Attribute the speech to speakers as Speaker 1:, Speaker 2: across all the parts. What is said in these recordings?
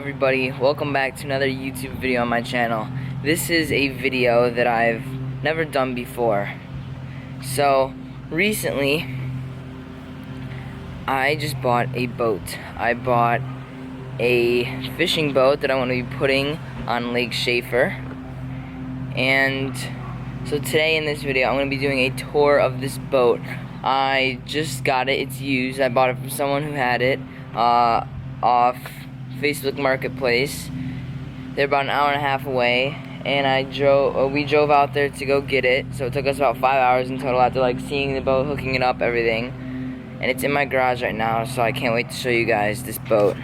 Speaker 1: everybody, welcome back to another YouTube video on my channel. This is a video that I've never done before. So recently I just bought a boat. I bought a fishing boat that I want to be putting on Lake Schaefer. And so today in this video I'm going to be doing a tour of this boat. I just got it, it's used. I bought it from someone who had it off Facebook Marketplace. They're about an hour and a half away, and we drove out there to go get it. So it took us about 5 hours in total after like seeing the boat, hooking it up, everything. And it's in my garage right now, so I can't wait to show you guys this boat.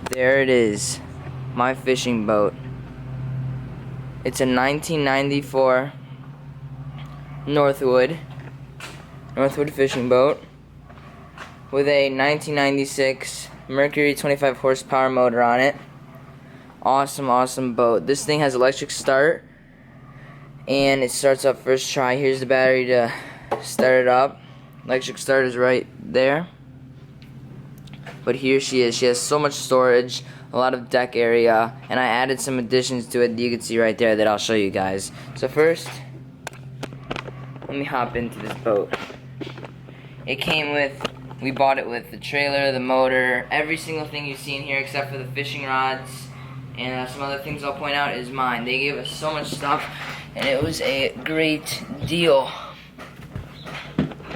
Speaker 1: There it is, my fishing boat. It's a 1994 Northwood fishing boat with a 1996 Mercury 25 horsepower motor on it. Awesome boat. This thing has electric start, and it starts up first try. Here's the battery to start it up. Electric start is right there. But here she is. She has so much storage, a lot of deck area, and I added some additions to it that you can see right there that I'll show you guys. So first, let me hop into this boat. We bought it with the trailer, the motor, every single thing you see in here except for the fishing rods, and some other things I'll point out is mine. They gave us so much stuff, and it was a great deal.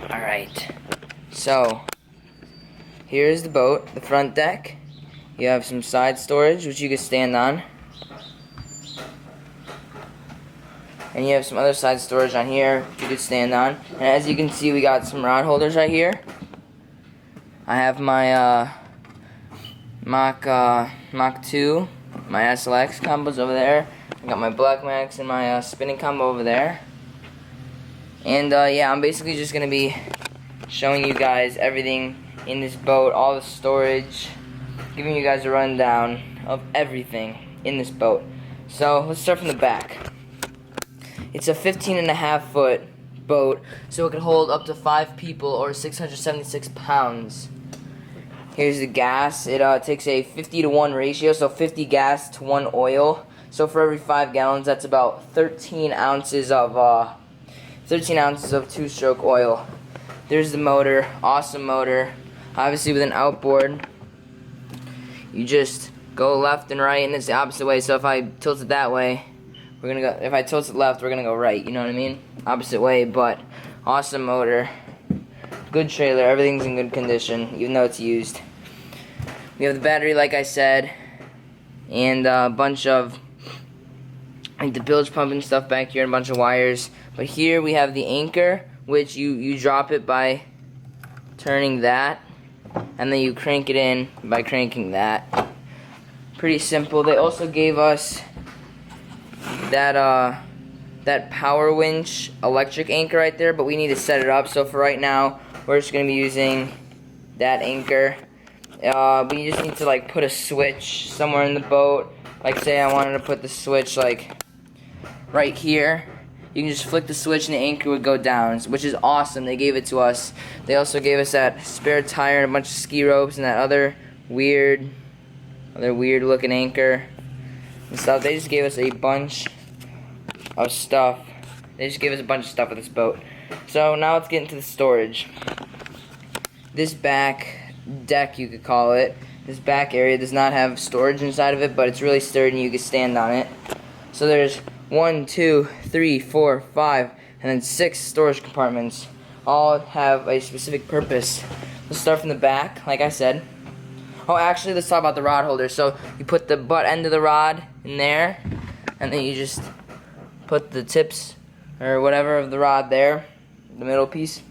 Speaker 1: Alright, so here's the boat, the front deck. You have some side storage, which you can stand on. And you have some other side storage on here, which you could stand on. And as you can see, we got some rod holders right here. I have my Mach 2, my SLX combos over there. I got my Black Max and my spinning combo over there. And yeah, I'm basically just going to be showing you guys everything in this boat, all the storage, giving you guys a rundown of everything in this boat. So let's start from the back. It's a 15.5-foot boat, so it can hold up to 5 people or 676 pounds. Here's the gas. It takes a 50-to-1 ratio, so 50 gas to 1 oil. So for every 5 gallons, that's about 13 ounces of 2-stroke oil. There's the motor, awesome motor. Obviously with an outboard, you just go left and right, and it's the opposite way. So if I tilt it that way, we're gonna go. If I tilt it left, we're gonna go right. You know what I mean? Opposite way, but awesome motor. Good trailer, everything's in good condition, even though it's used. We have the battery, like I said, and a bunch of like the bilge pump and stuff back here, and a bunch of wires. But here we have the anchor, which you drop it by turning that, and then you crank it in by cranking that. Pretty simple. They also gave us that power winch electric anchor right there, but we need to set it up. So for right now, we're just going to be using that anchor. But you just need to like put a switch somewhere in the boat. Like say I wanted to put the switch like right here. You can just flick the switch and the anchor would go down, which is awesome. They gave it to us. They also gave us that spare tire and a bunch of ski ropes and that other weird looking anchor and stuff. They just gave us a bunch of stuff. They just gave us a bunch of stuff with this boat. So now let's get into the storage. This back deck, you could call it, this back area does not have storage inside of it, but it's really sturdy and you can stand on it. So there's 1, 2, 3, 4, 5, and then 6 storage compartments. All have a specific purpose. Let's start from the back, like I said. Oh, actually, let's talk about the rod holder. So you put the butt end of the rod in there, and then you just put the tips or whatever of the rod there, the middle piece.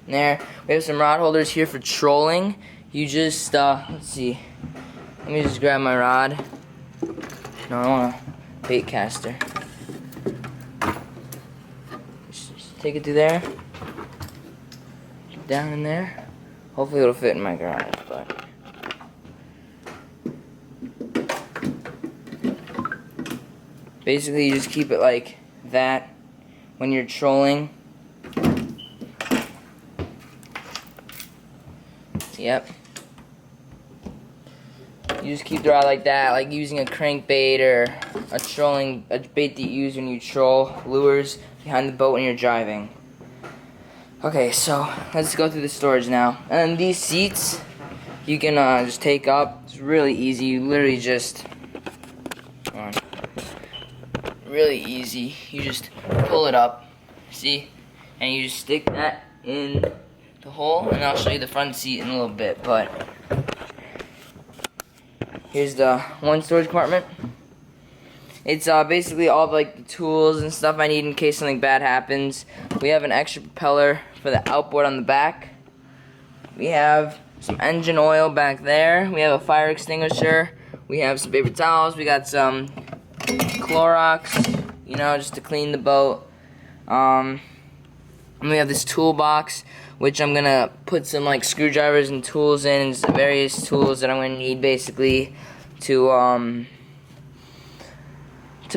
Speaker 1: There. We have some rod holders here for trolling. You just, let's see. Let me just grab my rod. No, I want a bait caster. Just take it through there. Down in there. Hopefully it'll fit in my garage, but basically you just keep it like that when you're trolling. Yep. You just keep the rod like that, like using a crankbait or a bait that you use when you troll lures behind the boat when you're driving. Okay, so let's go through the storage now. And then these seats, you can just take up. It's really easy. You literally just, really easy. You just pull it up, see, and you just stick that in the hole. And I'll show you the front seat in a little bit, but. Here's the one storage compartment. It's basically all like the tools and stuff I need in case something bad happens. We have an extra propeller for the outboard on the back. We have some engine oil back there. We have a fire extinguisher. We have some paper towels. We got some Clorox, you know, just to clean the boat. And we have this toolbox, which I'm gonna put some like screwdrivers and tools in, and some various tools that I'm gonna need basically to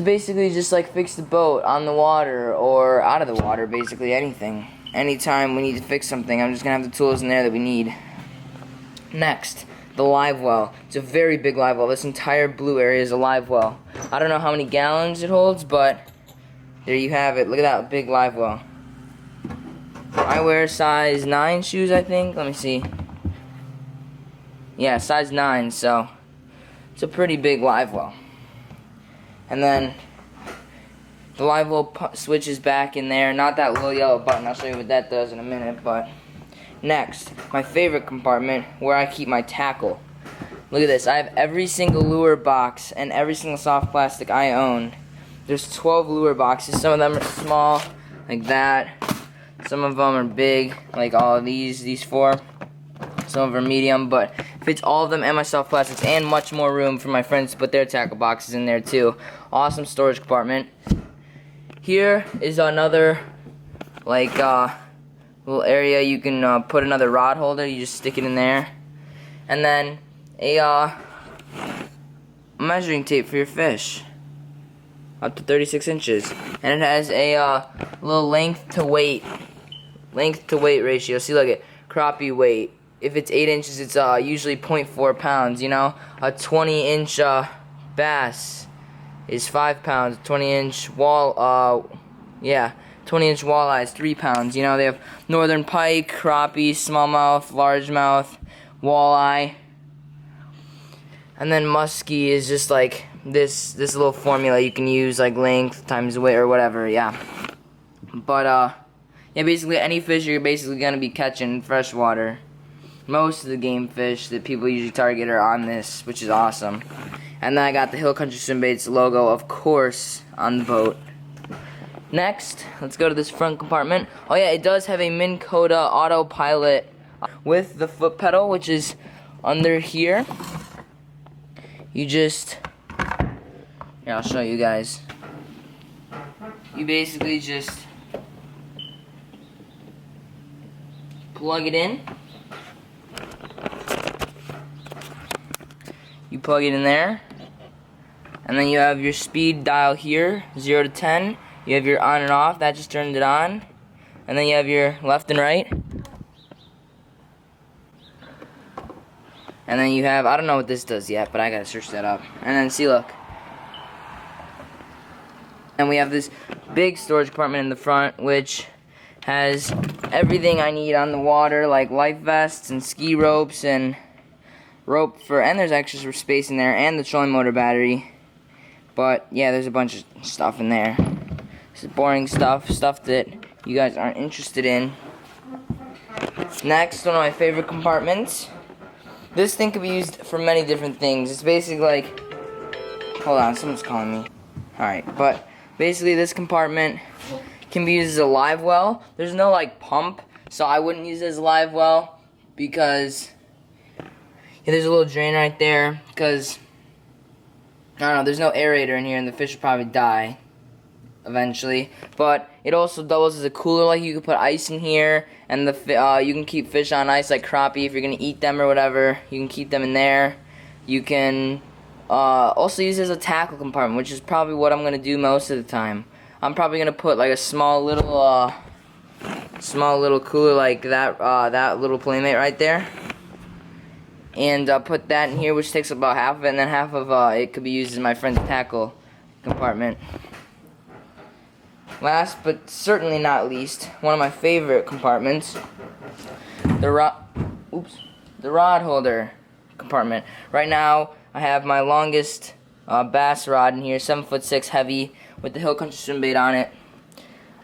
Speaker 1: basically just like fix the boat on the water or out of the water, basically anything. Anytime we need to fix something, I'm just gonna have the tools in there that we need. Next, the live well. It's a very big live well. This entire blue area is a live well. I don't know how many gallons it holds, but there you have it. Look at that big live well. I wear size 9 shoes, I think. Let me see. Yeah, size 9, so it's a pretty big live well. And then the live well switch is back in there. Not that little yellow button. I'll show you what that does in a minute. But next, my favorite compartment, where I keep my tackle. Look at this. I have every single lure box and every single soft plastic I own. There's 12 lure boxes. Some of them are small, like that. Some of them are big, like all of these 4. Some of them are medium, but fits all of them and my soft plastics, and much more room for my friends to put their tackle boxes in there too. Awesome storage compartment. Here is another, like, little area you can put another rod holder. You just stick it in there. And then a measuring tape for your fish. Up to 36 inches. And it has a little length to weight ratio. See, look at crappie weight. If it's 8 inches, it's usually 0.4 pounds, you know. A 20-inch bass is 5 pounds. 20-inch 20-inch walleye is 3 pounds. You know, they have northern pike, crappie, smallmouth, largemouth, walleye. And then muskie is just like this little formula you can use, like length times weight or whatever, yeah. But yeah, basically any fish you're basically gonna be catching in freshwater. Most of the game fish that people usually target are on this, which is awesome. And then I got the Hill Country Swim Baits logo, of course, on the boat. Next, let's go to this front compartment. Oh yeah, it does have a Minn Kota autopilot with the foot pedal, which is under here. You just, here, I'll show you guys. You basically just plug it in. You plug it in there, and then you have your speed dial here, 0 to 10. You have your on and off, that just turned it on. And then you have your left and right. And then you have, I don't know what this does yet, but I gotta search that up. And then see, look. And we have this big storage compartment in the front, which has everything I need on the water, like life vests and ski ropes and rope for, and there's extra space in there, and the trolling motor battery. But yeah, there's a bunch of stuff in there. This is boring stuff that you guys aren't interested in. Next, one of my favorite compartments. This thing could be used for many different things. It's basically like, hold on, someone's calling me. Alright, but basically this compartment can be used as a live well. There's no like pump, so I wouldn't use it as a live well because there's a little drain right there, because I don't know, there's no aerator in here and the fish will probably die eventually. But it also doubles as a cooler, like you can put ice in here, and you can keep fish on ice like crappie if you're gonna eat them or whatever. You can keep them in there. You can also use it as a tackle compartment, which is probably what I'm gonna do most of the time. I'm probably gonna put like a small little cooler like that, that little playmate right there. and put that in here, which takes about half of it, and then half of it could be used as my friend's tackle compartment. Last but certainly not least, one of my favorite compartments, the rod holder compartment. Right now I have my longest bass rod in here, 7'6" heavy, with the Hill Country swim bait on it.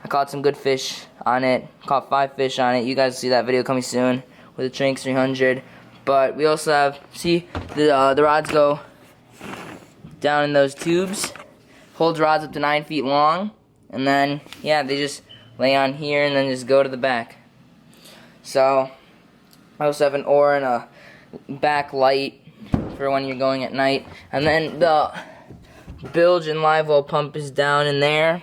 Speaker 1: I caught some good fish on it, caught 5 fish on it. You guys will see that video coming soon with the Trinx 300. But we also have, see, the rods go down in those tubes, holds rods up to 9 feet long, and then, yeah, they just lay on here and then just go to the back. So, I also have an oar and a back light for when you're going at night. And then the bilge and live well pump is down in there.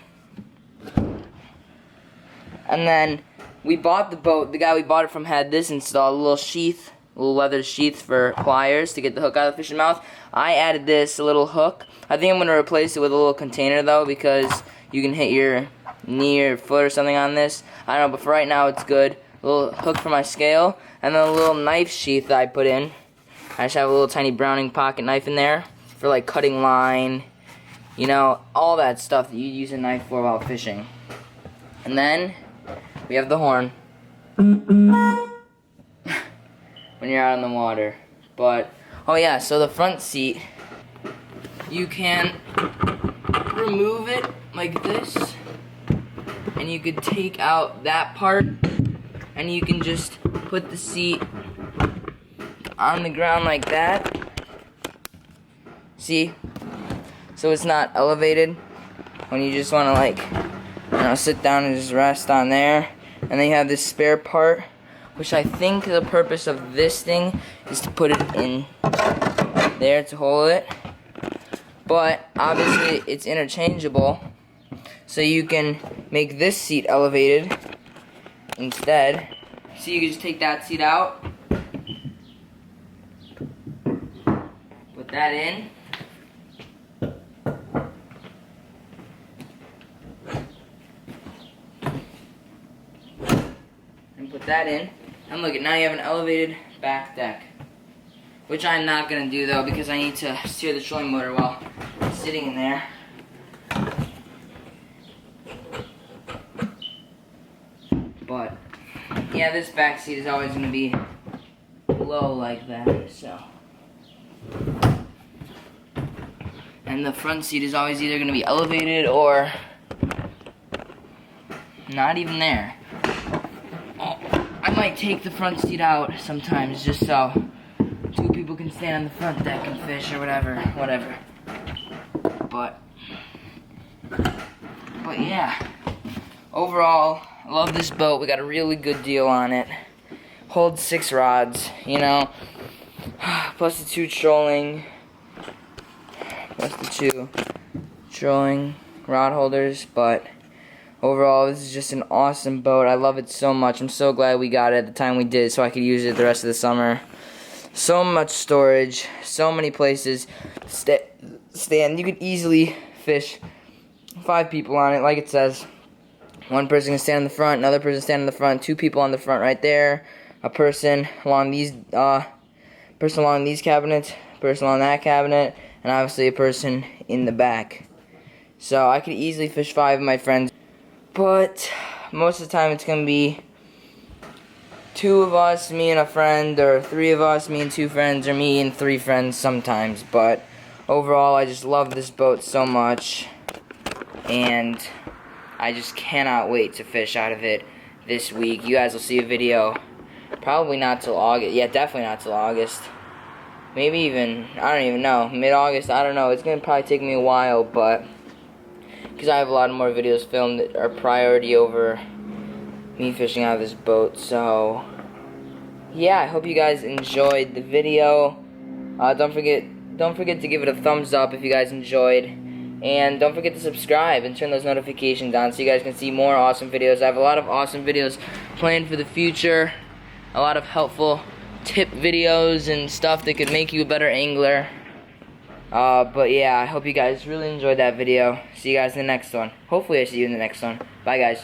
Speaker 1: And then we bought the boat. The guy we bought it from had this installed, a little sheath, a little leather sheath for pliers to get the hook out of the fish's mouth. I added this, a little hook. I think I'm going to replace it with a little container though, because you can hit your knee or foot or something on this. I don't know, but for right now it's good. A little hook for my scale, and then a little knife sheath that I put in. I just have a little tiny Browning pocket knife in there for like cutting line, you know, all that stuff that you use a knife for while fishing. And then we have the horn when you're out on the water. But, oh yeah, so the front seat, you can remove it like this, and you could take out that part, and you can just put the seat on the ground like that. See? So it's not elevated when you just want to, like, you know, sit down and just rest on there. And then you have this spare part, which I think the purpose of this thing is to put it in there to hold it. But obviously it's interchangeable, so you can make this seat elevated instead. So you can just take that seat out, put that in, and put that in, and look, now you have an elevated back deck. Which I'm not going to do though, because I need to steer the trolling motor while sitting in there. But, yeah, this back seat is always going to be low like that, so. And the front seat is always either going to be elevated or not even there. I might take the front seat out sometimes just so 2 people can stand on the front deck and fish or whatever. But yeah, overall, I love this boat. We got a really good deal on it. Holds 6 rods, you know, plus the 2 trolling rod holders. But overall, this is just an awesome boat. I love it so much. I'm so glad we got it at the time we did so I could use it the rest of the summer. So much storage, so many places to stand. You could easily fish 5 people on it, like it says. 1 person can stand in the front, another person stand in the front, 2 people on the front right there, a person along these cabinets, a person along that cabinet, and obviously a person in the back. So I could easily fish 5 of my friends, but most of the time it's gonna be 2 of us, me and a friend, or 3 of us, me and 2 friends, or me and 3 friends sometimes. But overall, I just love this boat so much, and I just cannot wait to fish out of it this week. You guys will see a video, probably not till August. Yeah, definitely not till August. Maybe even, I don't even know, mid-August, I don't know. It's going to probably take me a while, but because I have a lot of more videos filmed that are priority over me fishing out of this boat. So yeah, I hope you guys enjoyed the video. Don't forget to give it a thumbs up if you guys enjoyed, and don't forget to subscribe and turn those notifications on so you guys can see more awesome videos. I have a lot of awesome videos planned for the future, a lot of helpful tip videos and stuff that could make you a better angler. But yeah, I hope you guys really enjoyed that video. See you guys in the next one. Hopefully I see you in the next one. Bye guys.